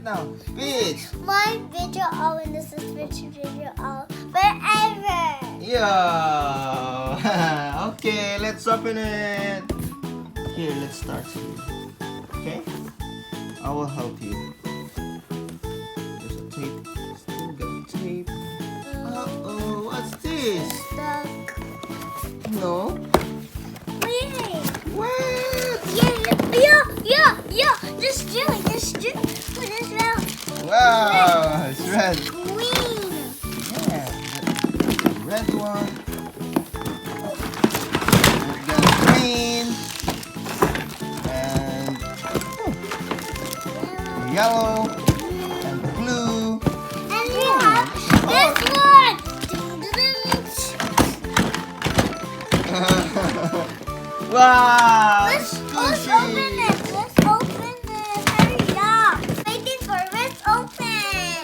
now. Peach. My video all in this is video all forever. Yeah. Okay, let's open it. Here, let's start here. Okay? I will help you. There's a tape. Still got tape. Uh-oh, what's this? Stuck. No. Wait. What? Yeah. This jelly. This round. Wow, it's red. Green. Yeah, the red one. We've got green. And yellow. And blue. And we have this one. Wow! Let's Skwooshi. open it. Let's open it. Hurry up. Waiting for let's open.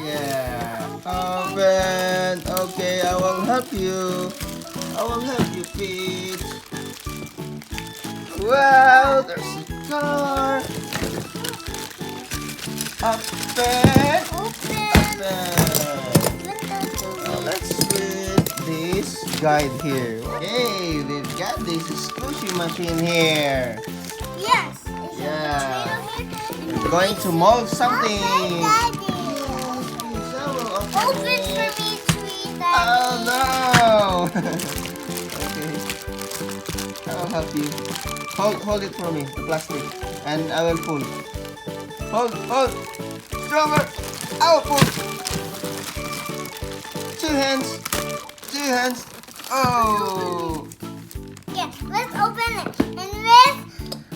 Yeah. Open. Okay, I will help you. I will help you, Peach. Wow, there's a car. Open. Open. Now let's put this guide here. Hey, we've got this squishy machine here. Yes. Yeah. We're We're going to mold something. Daddy. Open for me, sweet Daddy. Oh no! Okay, I'll help you. Hold it for me, the plastic, and I will pull. Hold, stronger. I will pull. Two hands. Oh! Yeah, let's open it and let's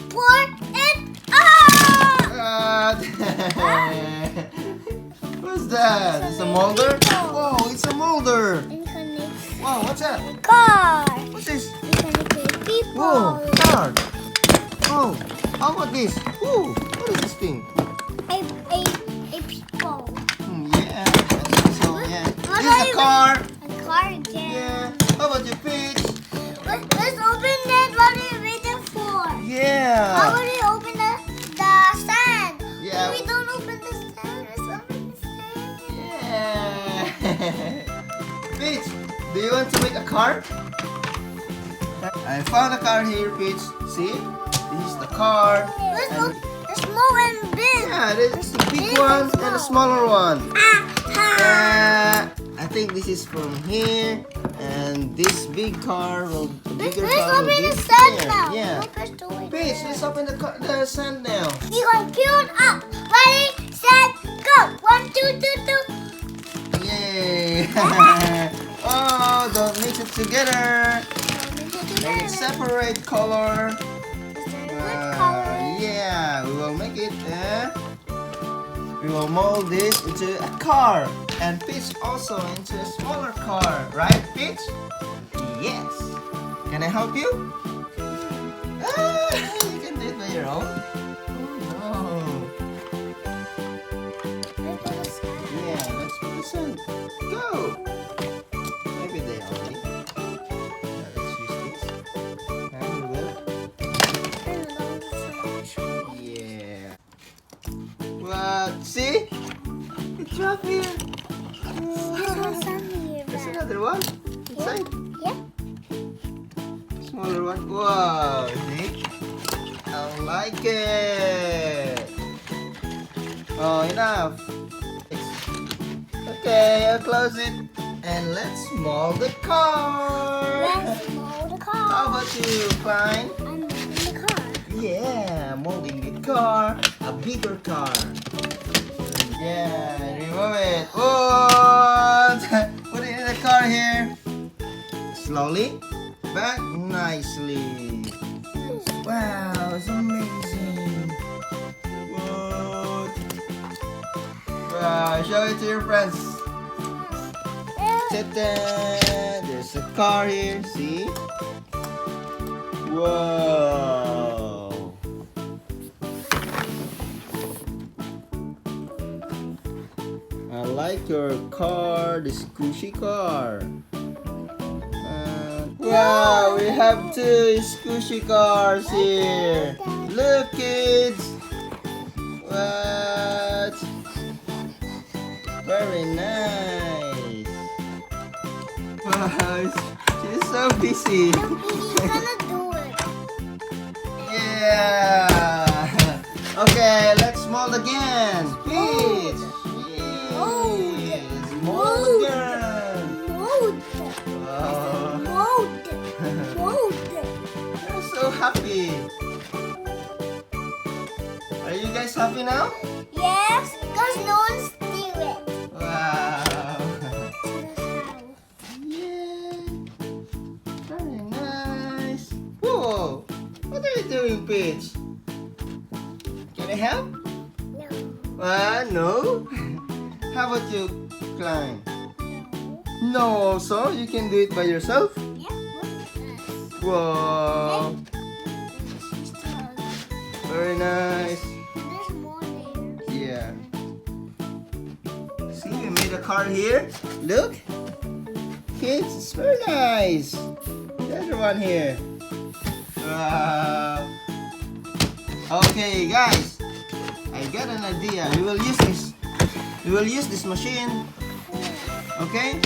pour it out. What's that? It's a molder? People. Oh, it's a molder. And connect Wow, what's that? car. What's this? And connect people. Whoa, car. Oh, how about this? Ooh, what is this thing? A people. Yeah, I think so, yeah. What This are is a you- car. A car again. Yeah. How about your Peach? Let's open it. What are you waiting for? How Yeah. would we open the sand? Yeah. We don't open the sand. Let's open the sand. Yeah. Peach, do you want to make a car? I found a car here, Peach. See? This is the car. Let's And- open the small and big. Yeah, this is the big one and the smaller one. I think this is from here, and this big car will. The bigger Let's car will open be the sand here. now. Yeah. Don't push the way Peach, down. let's open the sand now. We gonna peel it up. Ready, set, go. 1, 2, 2, 2. Yay! Oh, don't mix it together. Make it separate color. Yeah, we will make it. We will mold this into a car, and Peach also into a smaller car, right, Peach? Yes. Can I help you? You can do it by your own. Oh Let's put the sand. no. Yeah, let's put this in. Go. Maybe they already. Let's use this. And we will. Yeah. What? See? It dropped here. There's no sand here. There's another one inside. Yeah. Smaller one. Wow. See? I like it. Oh, enough. Okay, I'll close it. And let's mold the car. Let's mold the car. How about you, Klein? I'm molding the car. Yeah, molding the car, a bigger car. Yeah, remove it. Oh, put it in the car here. Slowly, but nicely. Wow, it's amazing. What? Wow, show it to your friends. Ta-da! There's a car here, see? Whoa! I like your car, the Skwooshi car. Wow, we have two Skwooshi cars here. Look, kids. What? Very nice. Wow, she's so busy. He's gonna do it. Yeah. Okay, let's mold again. Peach. Yes. Mold again. Mold. Wow. Mold. Mold. I'm so happy. Are you guys happy now? Yes, because no one steal it. Wow. Yeah. Very nice. Whoa. What are you doing, Peach? Can I help? No. No. How about you, Klein? No, also you can do it by yourself. Yeah. Wow. Very nice. There's more there. Yeah. See, we made a car here. Look. Kids, it's very nice. There's one here. Wow. Okay, guys. I got an idea. We will use this. We will use this machine. Okay?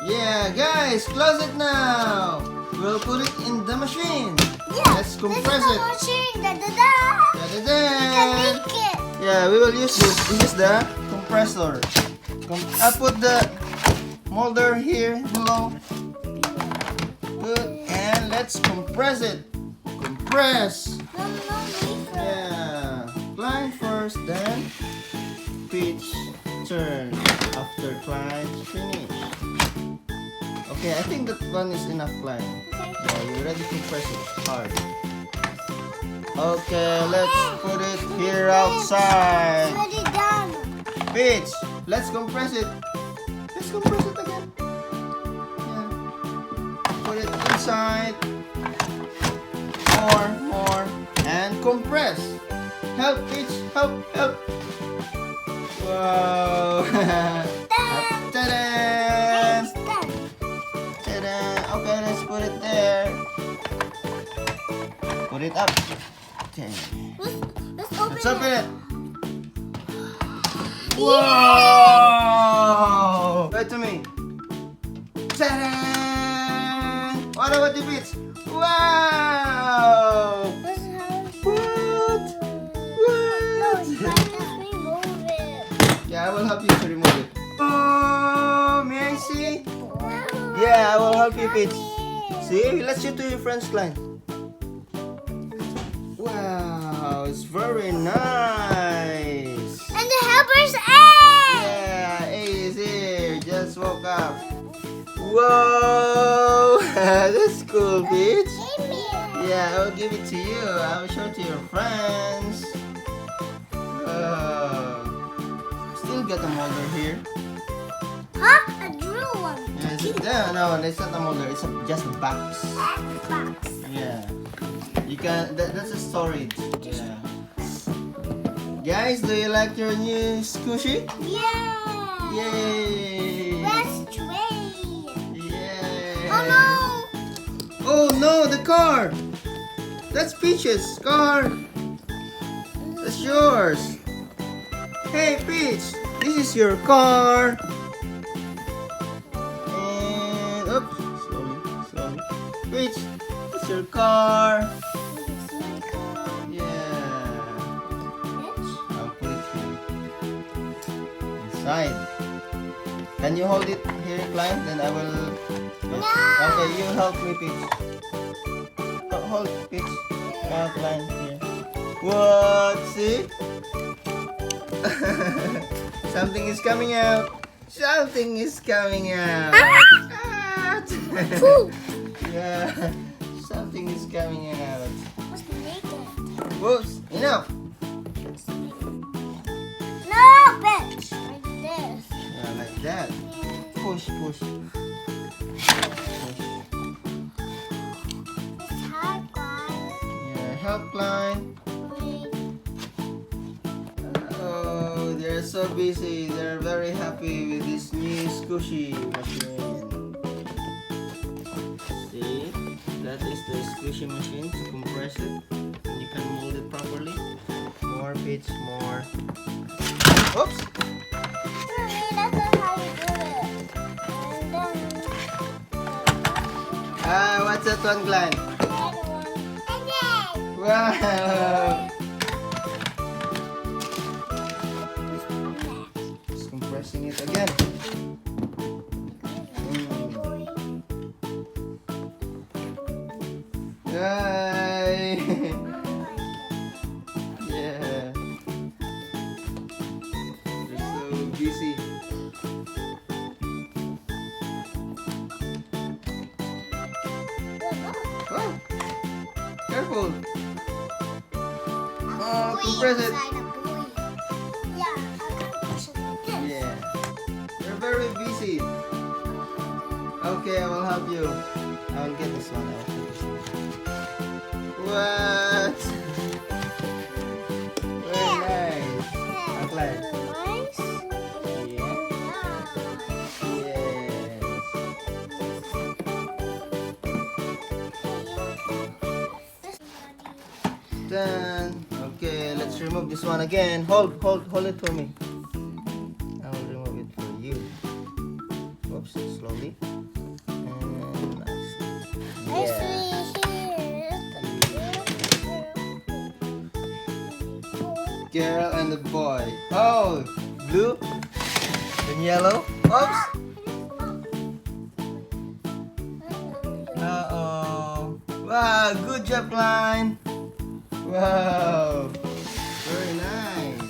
Yeah, guys, close it now. We'll put it in the machine. Yeah. Let's compress this is it. the machine. Da-da-da. Da-da-da. You can make it. Yeah, we will use this. This is the compressor. I'll put the molder here below. Good. And let's compress it. Compress. No, me first. Yeah. Klein first, then Peach turn after Klein finish. Okay, I think that one is enough, Klein. Okay. Yeah, you ready to press it hard. Okay, let's put it here outside. Already done. Peach, let's compress it. Let's compress it again. Yeah. Put it inside. More, and compress. Help, Peach, help. Wow. Ta-da! It's done. Ta-da! Okay, let's put it there. Put it up. Okay. Let's open Let's open it. it. Wow! Right to me. Ta-da! What about the Peach? Wow! What? No, you can't just remove it. Yeah, I will help you to remove it. Oh, may I see? Yeah, I will help you, Peach. See, let's show to your friends, Klein. Wow, it's very nice. And the helper's A. Yeah, A is here. Just woke up. Whoa, that's cool, Peach. Yeah, I will give it to you. I will show it to your friends. Still got a molder here. Huh? A drill one. Yes, no, it's not a molder. It's just a box. Box. Yeah, you can. That's a storage. Yeah. Guys, do you like your new Skwooshi? Yeah. Yay! Let's trade. Yeah. Oh no. Oh no, the car. That's Peach's car. That's yours. Hey, Peach, this is your car. And oops, slowly. Peach, it's your car. It's my car. Yeah. Bitch. I'll put it here. Inside. Can you hold it here, Klein? Then I will. No. Okay, you help me, Peach. Hold, Peach. Klein here. What? See? Something is coming out. Something is coming out. Pooh. Yeah. Something is coming out. Let's make it. Whoops. Enough. No, bitch. Like this. Yeah, like that. Push. It's hard, guys. Yeah, help, Klein. Oh, they're so busy. They're very happy with this new Skwooshi machine. See, that is the Skwooshi machine to compress it. You can mold it properly. More Peach, more. Oops! Mommy, that's not how you do it. And then... What's that one, Klein? the other one. And then... Wow! Just compressing it again. Yay! Yeah. You're so busy. Oh! Careful! Oh, compress it! Yeah, I can push it like this. Yeah. You're very busy. Okay, I will help you. I will get this one. I will get this one. What? Very nice. Okay. Nice. Yeah. Yes. Done. Okay, let's remove this one again. Hold it for me. I will remove it for you. Oops, slowly. And nicely. Yeah. Girl and the boy. Oh, blue and yellow. Oops. Uh-oh. Wow, good job, Klein. Wow. Very nice.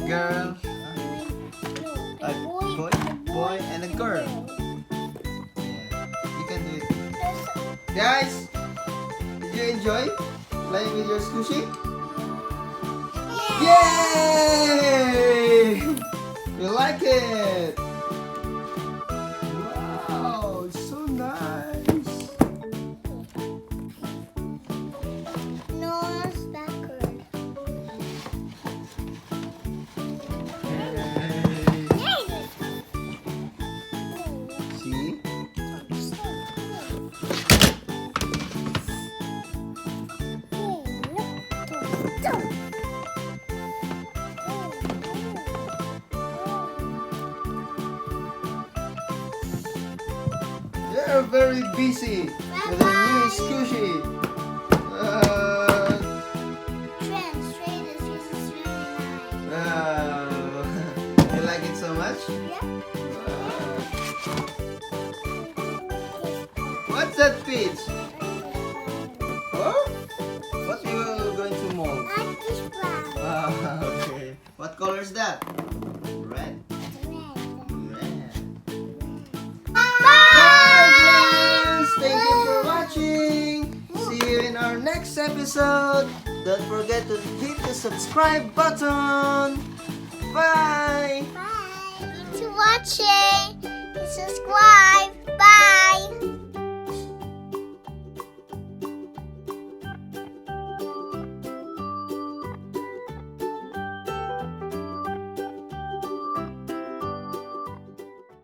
Girl. A boy and a girl. Yeah, you can do it. Guys, did you enjoy playing with your Skwooshi? Yay! You like it? Wow, it's so nice. No, it's backward. Yay. See? They're very busy with their new Skwooshi. You like it so much? What's that, Peach? Oh? What are you going to mold? Okay. What color is that? Red. Bye, friends! Thank you for watching. See you in our next episode. Don't forget to hit the subscribe button. Bye. Bye. Thanks for watching.